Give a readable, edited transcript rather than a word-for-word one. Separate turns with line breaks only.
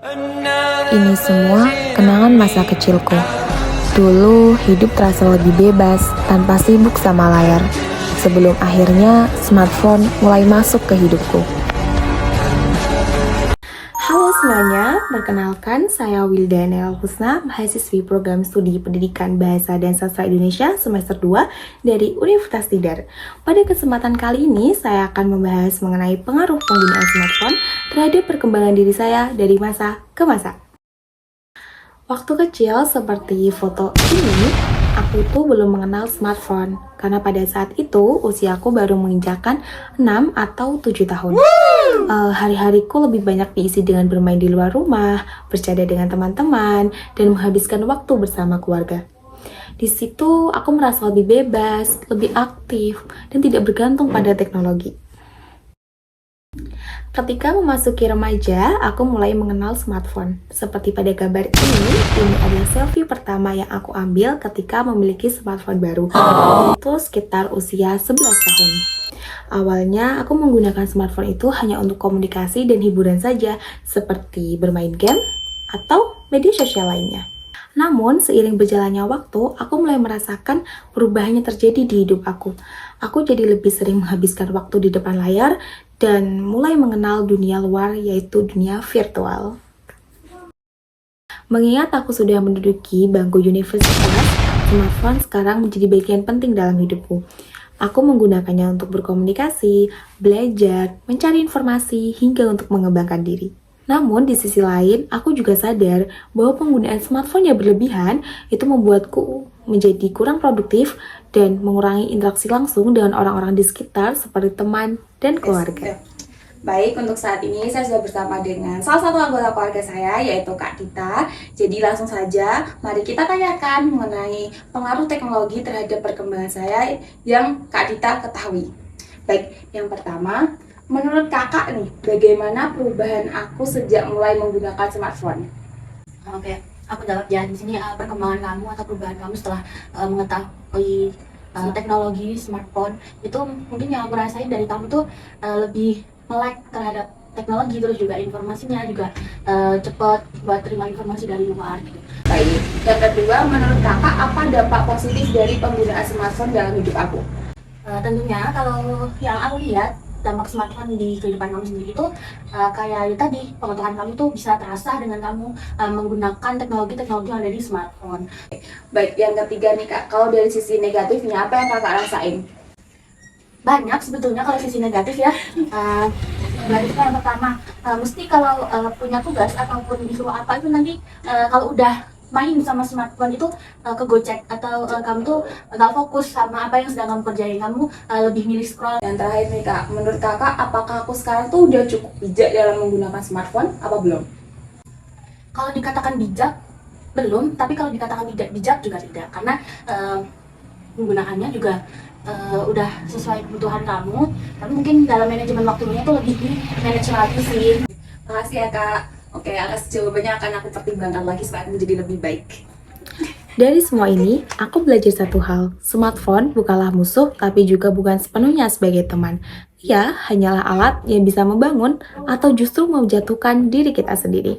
Ini semua kenangan masa kecilku. Dulu hidup terasa lebih bebas tanpa sibuk sama layar. Sebelum akhirnya smartphone mulai masuk ke hidupku. Halo semuanya, perkenalkan saya Wilda Nel Husna, mahasiswi program studi pendidikan Bahasa dan Sastra Indonesia semester 2 dari Universitas Tidar. Pada kesempatan kali ini, saya akan membahas mengenai pengaruh penggunaan smartphone terhadap perkembangan diri saya dari masa ke masa. Waktu kecil seperti foto ini, aku tuh belum mengenal smartphone karena pada saat itu usiaku baru menginjakkan 6 atau 7 tahun. Hari-hariku lebih banyak diisi dengan bermain di luar rumah, bercanda dengan teman-teman, dan menghabiskan waktu bersama keluarga. Di situ aku merasa lebih bebas, lebih aktif, dan tidak bergantung pada teknologi. Ketika memasuki remaja, aku mulai mengenal smartphone. Seperti pada gambar ini adalah selfie pertama yang aku ambil ketika memiliki smartphone baru. Itu sekitar usia 11 tahun. Awalnya, aku menggunakan smartphone itu hanya untuk komunikasi dan hiburan saja, seperti bermain game atau media sosial lainnya. Namun, seiring berjalannya waktu, aku mulai merasakan perubahannya terjadi di hidup aku. Aku jadi lebih sering menghabiskan waktu di depan layar dan mulai mengenal dunia luar, yaitu dunia virtual. Mengingat aku sudah menduduki bangku universitas, smartphone sekarang menjadi bagian penting dalam hidupku. Aku menggunakannya untuk berkomunikasi, belajar, mencari informasi, hingga untuk mengembangkan diri. Namun, di sisi lain, aku juga sadar bahwa penggunaan smartphone yang berlebihan itu membuatku menjadi kurang produktif dan mengurangi interaksi langsung dengan orang-orang di sekitar seperti teman dan keluarga.
Baik, untuk saat ini saya sudah bersama dengan salah satu anggota keluarga saya, yaitu Kak Dita. Jadi langsung saja, mari kita tanyakan mengenai pengaruh teknologi terhadap perkembangan saya yang Kak Dita ketahui. Baik, yang pertama, menurut kakak nih, bagaimana perubahan aku sejak mulai menggunakan smartphone?
Oke, aku dapat ya di sini perkembangan kamu atau perubahan kamu setelah mengetahui teknologi smartphone itu mungkin yang aku rasain dari kamu tuh lebih melek terhadap teknologi, terus juga informasinya juga cepat buat terima informasi dari luar gitu.
Baik, yang kedua, menurut kakak apa dampak positif dari penggunaan smartphone dalam hidup aku?
Tentunya kalau yang aku lihat dampak smartphone di kehidupan kamu sendiri itu kayak tadi pengetahuan kamu tuh bisa terasa dengan kamu menggunakan teknologi-teknologi yang ada di smartphone.
Baik, yang ketiga nih Kak, kalau dari sisi negatifnya apa yang kakak rasain?
Banyak sebetulnya kalau sisi negatif ya. Negatifnya yang pertama, mesti kalau punya tugas ataupun disuruh apa itu nanti kalau udah main sama smartphone itu kegocek atau kamu tuh nggak fokus sama apa yang sedang kamu kerjain, kamu lebih milih scroll.
Yang terakhir nih Kak, menurut kakak apakah aku sekarang tuh udah cukup bijak dalam menggunakan smartphone apa belum?
Kalau dikatakan bijak belum, tapi kalau dikatakan tidak bijak juga tidak, karena menggunakannya juga udah sesuai kebutuhan kamu, tapi mungkin dalam manajemen waktunya itu lebih di manage lagi sih.
Makasih ya Kak. Oke, atas jawabannya akan aku pertimbangkan lagi supaya menjadi lebih baik.
Dari semua ini, aku belajar satu hal. Smartphone bukanlah musuh, tapi juga bukan sepenuhnya sebagai teman. Ia hanyalah alat yang bisa membangun atau justru menjatuhkan diri kita sendiri.